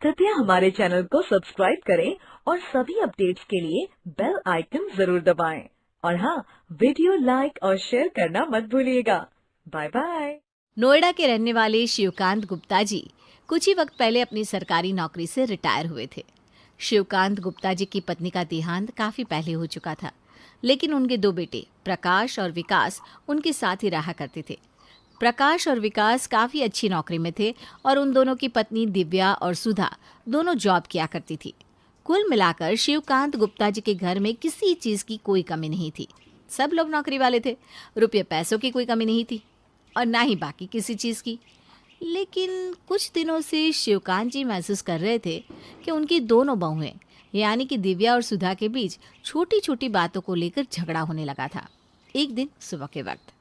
कृपया हमारे चैनल को सब्सक्राइब करें और सभी अपडेट्स के लिए बेल आइकन जरूर दबाएं। और हाँ, वीडियो लाइक और शेयर करना मत भूलिएगा। Bye bye. नोएडा के रहने वाले शिवकांत गुप्ता जी कुछ ही वक्त पहले अपनी सरकारी नौकरी से रिटायर हुए थे। शिवकांत गुप्ता जी की पत्नी का देहांत काफी पहले हो चुका था, लेकिन उनके दो बेटे प्रकाश और विकास उनके साथ ही रहा करते थे। प्रकाश और विकास काफी अच्छी नौकरी में थे और उन दोनों की पत्नी दिव्या और सुधा दोनों जॉब किया करती थी। कुल मिलाकर शिवकांत गुप्ता जी के घर में किसी चीज की कोई कमी नहीं थी। सब लोग नौकरी वाले थे, रुपये पैसों की कोई कमी नहीं थी और ना ही बाकी किसी चीज़ की। लेकिन कुछ दिनों से शिवकांत जी महसूस कर रहे थे कि उनकी दोनों बहुएं यानी कि दिव्या और सुधा के बीच छोटी छोटी बातों को लेकर झगड़ा होने लगा था। एक दिन सुबह के वक्त,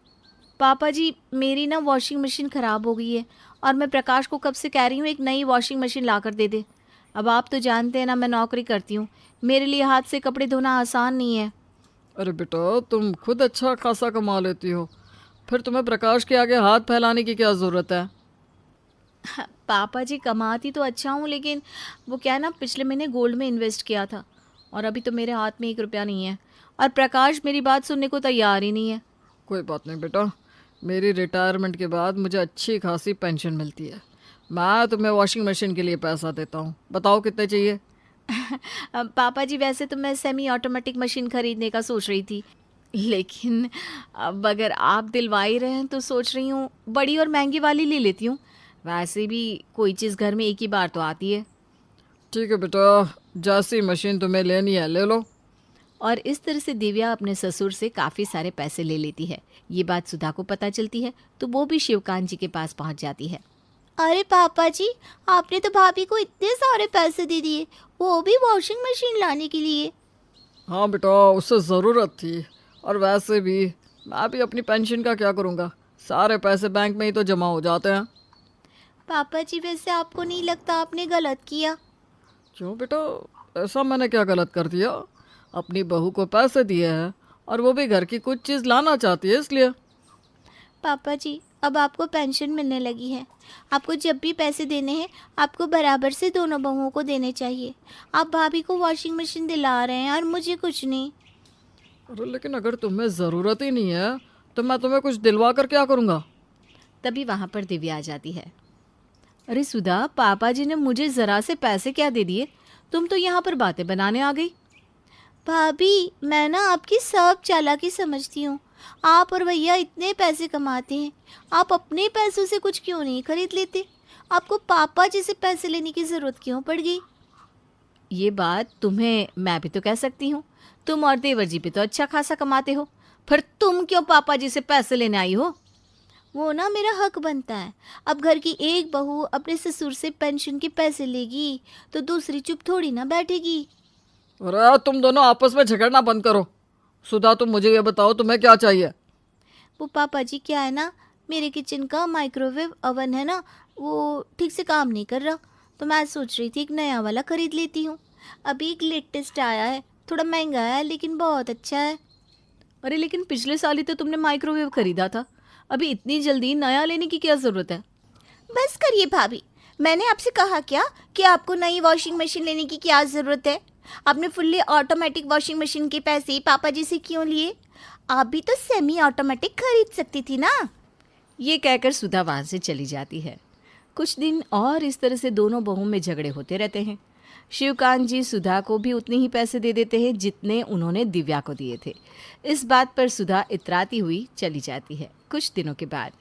पापा जी मेरी ना वॉशिंग मशीन ख़राब हो गई है और मैं प्रकाश को कब से कह रही हूँ एक नई वॉशिंग मशीन ला कर दे दे। अब आप तो जानते हैं ना, मैं नौकरी करती हूँ, मेरे लिए हाथ से कपड़े धोना आसान नहीं है। अरे बेटा, तुम खुद अच्छा खासा कमा लेती हो, फिर तुम्हें प्रकाश के आगे हाथ फैलाने की क्या ज़रूरत है? पापा जी कमाती तो अच्छा हूँ, लेकिन वो क्या है ना, पिछले महीने गोल्ड में इन्वेस्ट किया था और अभी तो मेरे हाथ में 1 रुपया नहीं है और प्रकाश मेरी बात सुनने को तैयार ही नहीं है। कोई बात नहीं बेटा, मेरी रिटायरमेंट के बाद मुझे अच्छी खासी पेंशन मिलती है। मैं तुम्हें वॉशिंग मशीन के लिए पैसा देता हूँ, बताओ कितने चाहिए? पापा जी वैसे तो मैं सेमी ऑटोमेटिक मशीन खरीदने का सोच रही थी, लेकिन अब अगर आप दिलवा ही रहे हैं तो सोच रही हूँ बड़ी और महंगी वाली ले लेती हूँ। वैसे भी कोई चीज़ घर में एक ही बार तो आती है। ठीक है बेटा, जैसी मशीन तुम्हें लेनी है ले लो। और इस तरह से दिव्या अपने ससुर से काफ़ी सारे पैसे ले लेती है। ये बात सुधा को पता चलती है तो वो भी शिवकांत जी के पास पहुंच जाती है। अरे पापा जी, आपने तो भाभी को इतने सारे पैसे दे दिए, वो भी वॉशिंग मशीन लाने के लिए। हाँ बेटा, उससे ज़रूरत थी, और वैसे भी मैं भी अपनी पेंशन का क्या करूँगा, सारे पैसे बैंक में ही तो जमा हो जाते हैं। पापा जी वैसे आपको नहीं लगता आपने गलत किया? क्यों बेटा, ऐसा मैंने क्या गलत कर दिया? अपनी बहू को पैसे दिए हैं और वो भी घर की कुछ चीज़ लाना चाहती है इसलिए। पापा जी अब आपको पेंशन मिलने लगी है, आपको जब भी पैसे देने हैं आपको बराबर से दोनों बहुओं को देने चाहिए। आप भाभी को वॉशिंग मशीन दिला रहे हैं और मुझे कुछ नहीं। अरे लेकिन अगर तुम्हें ज़रूरत ही नहीं है तो मैं तुम्हें कुछ दिलवा कर क्या करूँगा? तभी वहाँ पर दिव्या आ जाती है। अरे सुधा, पापा जी ने मुझे ज़रा से पैसे क्या दे दिए, तुम तो यहाँ पर बातें बनाने आ गई। भाभी मैं ना आपकी सब चालाकी समझती हूँ। आप और भैया इतने पैसे कमाते हैं, आप अपने पैसों से कुछ क्यों नहीं खरीद लेते? आपको पापा जी से पैसे लेने की ज़रूरत क्यों पड़ गई? ये बात तुम्हें मैं भी तो कह सकती हूँ, तुम और देवर जी भी तो अच्छा खासा कमाते हो, फिर तुम क्यों पापा जी से पैसे लेने आई हो? वो ना मेरा हक बनता है। अब घर की एक बहू अपने ससुर से पेंशन के पैसे लेगी तो दूसरी चुप थोड़ी ना बैठेगी। अरे तुम दोनों आपस में झगड़ना बंद करो। सुधा, तुम मुझे ये बताओ तुम्हें क्या चाहिए? वो पापा जी क्या है ना, मेरे किचन का माइक्रोवेव ओवन है ना, वो ठीक से काम नहीं कर रहा, तो मैं सोच रही थी एक नया वाला खरीद लेती हूँ। अभी एक लेटेस्ट आया है, थोड़ा महंगा है लेकिन बहुत अच्छा है। अरे लेकिन पिछले साल ही तो तुमने माइक्रोवेव खरीदा था, अभी इतनी जल्दी नया लेने की क्या ज़रूरत है? बस करिए भाभी, मैंने आपसे कहा क्या कि आपको नई वॉशिंग मशीन लेने की क्या ज़रूरत है? आपने फुल्ली ऑटोमेटिक वॉशिंग मशीन के पैसे पापा जी से क्यों लिए? आप भी तो सेमी ऑटोमेटिक खरीद सकती थी ना। ये कहकर सुधा वहाँ से चली जाती है। कुछ दिन और इस तरह से दोनों बहुओं में झगड़े होते रहते हैं। शिवकांत जी सुधा को भी उतने ही पैसे दे देते हैं जितने उन्होंने दिव्या को दिए थे। इस बात पर सुधा इतराती हुई चली जाती है। कुछ दिनों के बाद,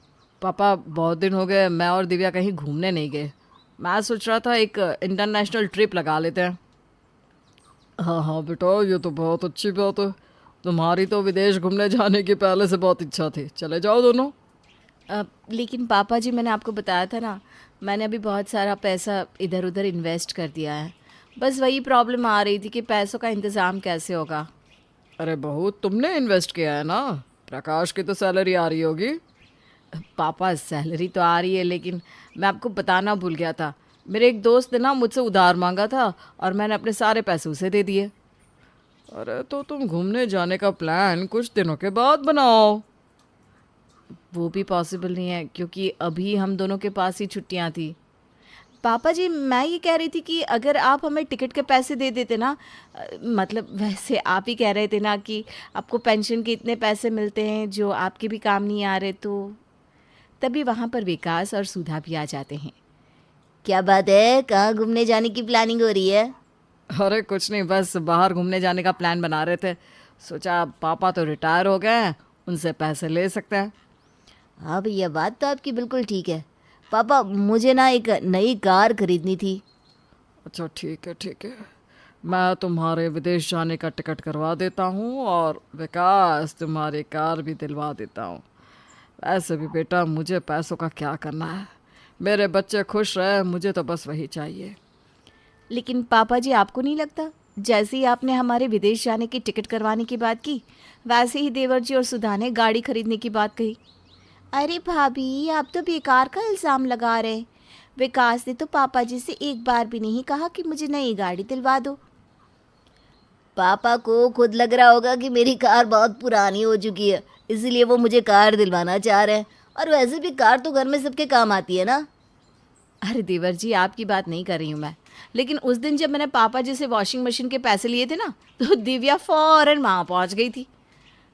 पापा, बहुत दिन हो गए मैं और दिव्या कहीं घूमने नहीं गए। मैं सोच रहा था एक इंटरनेशनल ट्रिप लगा लेते हैं। हाँ हाँ बेटा, ये तो बहुत अच्छी बात है। तुम्हारी तो विदेश घूमने जाने की पहले से बहुत इच्छा थी, चले जाओ दोनों। लेकिन पापा जी मैंने आपको बताया था ना, मैंने अभी बहुत सारा पैसा इधर उधर इन्वेस्ट कर दिया है। बस वही प्रॉब्लम आ रही थी कि पैसों का इंतज़ाम कैसे होगा। अरे बहू, तुमने इन्वेस्ट किया है ना, प्रकाश की तो सैलरी आ रही होगी। पापा सैलरी तो आ रही है, लेकिन मैं आपको बताना भूल गया था, मेरे एक दोस्त ने ना मुझसे उधार मांगा था और मैंने अपने सारे पैसे उसे दे दिए। अरे तो तुम घूमने जाने का प्लान कुछ दिनों के बाद बनाओ। वो भी पॉसिबल नहीं है क्योंकि अभी हम दोनों के पास ही छुट्टियां थी। पापा जी, मैं ये कह रही थी कि अगर आप हमें टिकट के पैसे दे देते ना, मतलब वैसे आप ही कह रहे थे ना कि आपको पेंशन के इतने पैसे मिलते हैं जो आपके भी काम नहीं आ रहे, तो तभी वहाँ पर विकास और सुधा भी आ जाते हैं। क्या बात है, कहाँ घूमने जाने की प्लानिंग हो रही है? अरे कुछ नहीं, बस बाहर घूमने जाने का प्लान बना रहे थे। सोचा पापा तो रिटायर हो गए हैं, उनसे पैसे ले सकते हैं। हाँ भैया, बात तो आपकी बिल्कुल ठीक है। पापा, मुझे ना एक नई कार खरीदनी थी। अच्छा ठीक है ठीक है, मैं तुम्हारे विदेश जाने का टिकट करवा देता हूँ और विकास तुम्हारी कार भी दिलवा देता हूँ। वैसे भी बेटा मुझे पैसों का क्या करना है, मेरे बच्चे खुश रहे, मुझे तो बस वही चाहिए। लेकिन पापा जी, आपको नहीं लगता जैसे ही आपने हमारे विदेश जाने की टिकट करवाने की बात की, वैसे ही देवर जी और सुधा ने गाड़ी खरीदने की बात कही? अरे भाभी, आप तो बेकार का इल्ज़ाम लगा रहे हैं। विकास ने तो पापा जी से एक बार भी नहीं कहा कि मुझे नई गाड़ी दिलवा दो। पापा को खुद लग रहा होगा कि मेरी कार बहुत पुरानी हो चुकी है, इसीलिए वो मुझे कार दिलवाना चाह रहे हैं। और वैसे भी कार तो घर में सबके काम आती है ना। अरे देवर जी, आपकी बात नहीं कर रही हूँ मैं, लेकिन उस दिन जब मैंने पापा जी से वॉशिंग मशीन के पैसे लिए थे ना, तो दिव्या फौरन वहाँ पहुँच गई थी।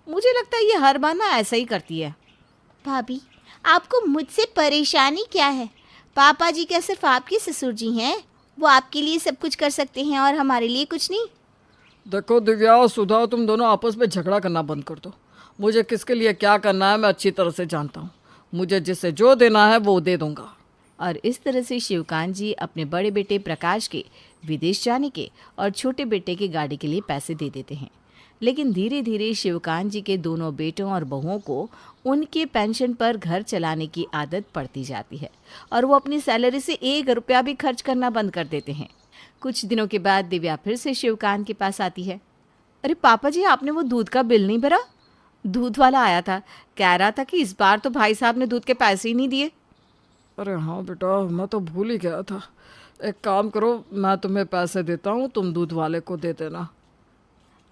मुझे लगता है ये हर बार ना ऐसा ही करती है। भाभी, आपको मुझसे परेशानी क्या है? पापा जी क्या सिर्फ आपके ससुर जी हैं? वो आपके लिए सब कुछ कर सकते हैं और हमारे लिए कुछ नहीं। देखो दिव्या और सुधा, तुम दोनों आपस में झगड़ा करना बंद कर दो। मुझे किसके लिए क्या करना है मैं अच्छी तरह से जानता हूँ। मुझे जिससे जो देना है वो दे दूंगा। और इस तरह से शिवकांत जी अपने बड़े बेटे प्रकाश के विदेश जाने के और छोटे बेटे की गाड़ी के लिए पैसे दे देते हैं। लेकिन धीरे धीरे शिवकांत जी के दोनों बेटों और बहुओं को उनके पेंशन पर घर चलाने की आदत पड़ती जाती है और वो अपनी सैलरी से 1 रुपया भी खर्च करना बंद कर देते हैं। कुछ दिनों के बाद दिव्या फिर से शिवकांत के पास आती है। अरे पापा जी, आपने वो दूध का बिल नहीं भरा? दूध वाला आया था, कह रहा था कि इस बार तो भाई साहब ने दूध के पैसे ही नहीं दिए। अरे हाँ बेटा, मैं तो भूल ही गया था। एक काम करो, मैं तुम्हें पैसे देता हूँ, तुम दूध वाले को दे देना।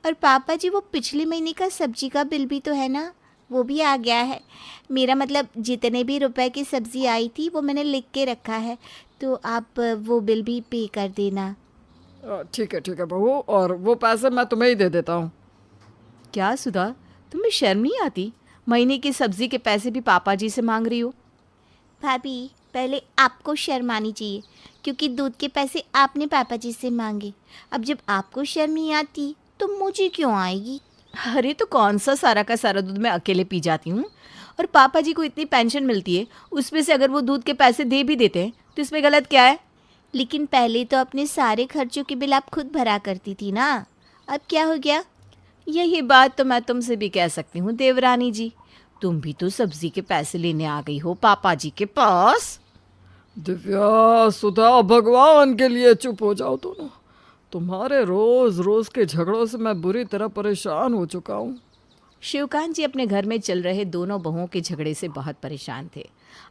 और पापा जी, वो पिछले महीने का सब्जी का बिल भी तो है ना, वो भी आ गया है। मेरा मतलब जितने भी रुपए की सब्ज़ी आई थी वो मैंने लिख के रखा है, तो आप वो बिल भी पे कर देना। ठीक है बहू, और वो पैसे मैं तुम्हें ही दे देता हूँ। क्या सुधा, तुम्हें शर्म नहीं आती? महीने की सब्जी के पैसे भी पापा जी से मांग रही हो। भाभी, पहले आपको शर्म आनी चाहिए, क्योंकि दूध के पैसे आपने पापा जी से मांगे। अब जब आपको शर्म नहीं आती तो मुझे क्यों आएगी? अरे तो कौन सा सारा का सारा दूध मैं अकेले पी जाती हूँ, और पापा जी को इतनी पेंशन मिलती है, उसमें से अगर वो दूध के पैसे दे भी देते हैं तो इसमें गलत क्या है? लेकिन पहले तो अपने सारे खर्चों के बिल आप खुद भरा करती थी ना, अब क्या हो गया? यही बात तो मैं तुमसे भी कह सकती हूँ देवरानी जी, तुम भी तो सब्जी के पैसे लेने आ गई हो पापा जी के पास। दिव्या, सुधा, भगवान के लिए चुप हो जाओ दोनों। तुम्हारे रोज रोज के झगड़ों से मैं बुरी तरह परेशान हो चुका हूँ। शिवकांत जी अपने घर में चल रहे दोनों बहुओं के झगड़े से बहुत परेशान थे।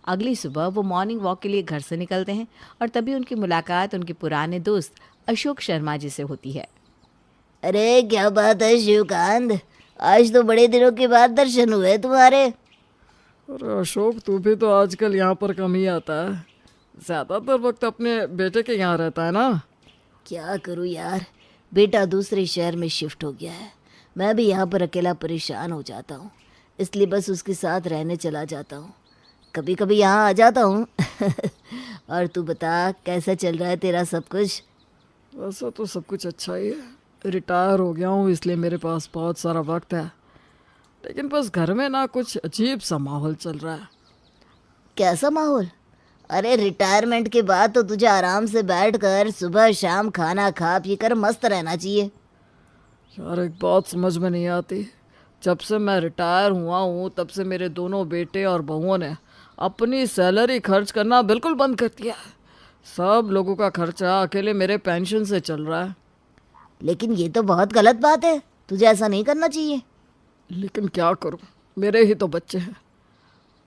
अगली सुबह वो मॉर्निंग वॉक के लिए घर से निकलते हैं और तभी उनकी मुलाकात उनके पुराने दोस्त अशोक शर्मा जी से होती है। अरे क्या बात है शिवकांत, आज तो बड़े दिनों के बाद दर्शन हुए तुम्हारे। अरे अशोक, तू भी तो आजकल यहाँ पर कम ही आता है। ज़्यादातर वक्त अपने बेटे के यहाँ रहता है ना। क्या करूँ यार, बेटा दूसरे शहर में शिफ्ट हो गया है। मैं भी यहाँ पर अकेला परेशान हो जाता हूँ, इसलिए बस उसके साथ रहने चला जाता हूँ। कभी कभी यहाँ आ जाता हूँ। और तू बता, कैसा चल रहा है तेरा सब कुछ? वैसा तो सब कुछ अच्छा ही है। रिटायर हो गया हूँ इसलिए मेरे पास बहुत सारा वक्त है, लेकिन बस घर में ना कुछ अजीब सा माहौल चल रहा है। कैसा माहौल? अरे रिटायरमेंट के बाद तो तुझे आराम से बैठकर सुबह शाम खाना खा पी कर मस्त रहना चाहिए। यार एक बात समझ में नहीं आती, जब से मैं रिटायर हुआ हूँ तब से मेरे दोनों बेटे और बहुओं ने अपनी सैलरी खर्च करना बिल्कुल बंद कर दिया है। सब लोगों का खर्चा अकेले मेरे पेंशन से चल रहा है। लेकिन ये तो बहुत गलत बात है, तुझे ऐसा नहीं करना चाहिए। लेकिन क्या करूं, मेरे ही तो बच्चे हैं।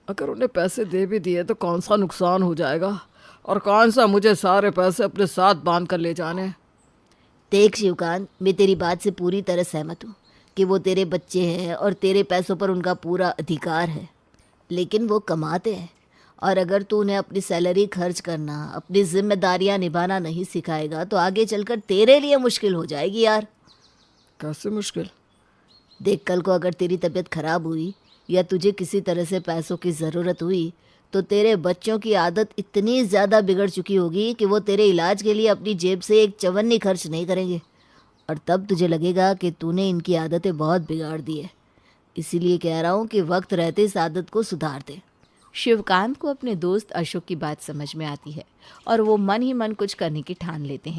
अगर उन्हें पैसे दे भी दिए तो कौन सा नुकसान हो जाएगा, और कौन सा मुझे सारे पैसे अपने साथ बांध कर ले जाने। देख शिवकांत, मैं तेरी बात से पूरी तरह सहमत हूँ कि वो तेरे बच्चे हैं और तेरे पैसों पर उनका पूरा अधिकार है, लेकिन वो कमाते हैं और अगर तू उन्हें अपनी सैलरी खर्च करना, अपनी जिम्मेदारियां निभाना नहीं सिखाएगा तो आगे चलकर तेरे लिए मुश्किल हो जाएगी यार। कैसे मुश्किल? देख, कल को अगर तेरी तबीयत खराब हुई या तुझे किसी तरह से पैसों की ज़रूरत हुई तो तेरे बच्चों की आदत इतनी ज़्यादा बिगड़ चुकी होगी कि वो तेरे इलाज के लिए अपनी जेब से एक चवन्नी खर्च नहीं करेंगे, और तब तुझे लगेगा कि तूने इनकी आदतें बहुत बिगाड़ दी है। इसीलिए कह रहा हूँ कि वक्त रहते इस आदत को सुधार दे। शिवकांत को अपने दोस्त अशोक की बात समझ में आती है और वो मन ही मन कुछ करने की ठान लेते हैं।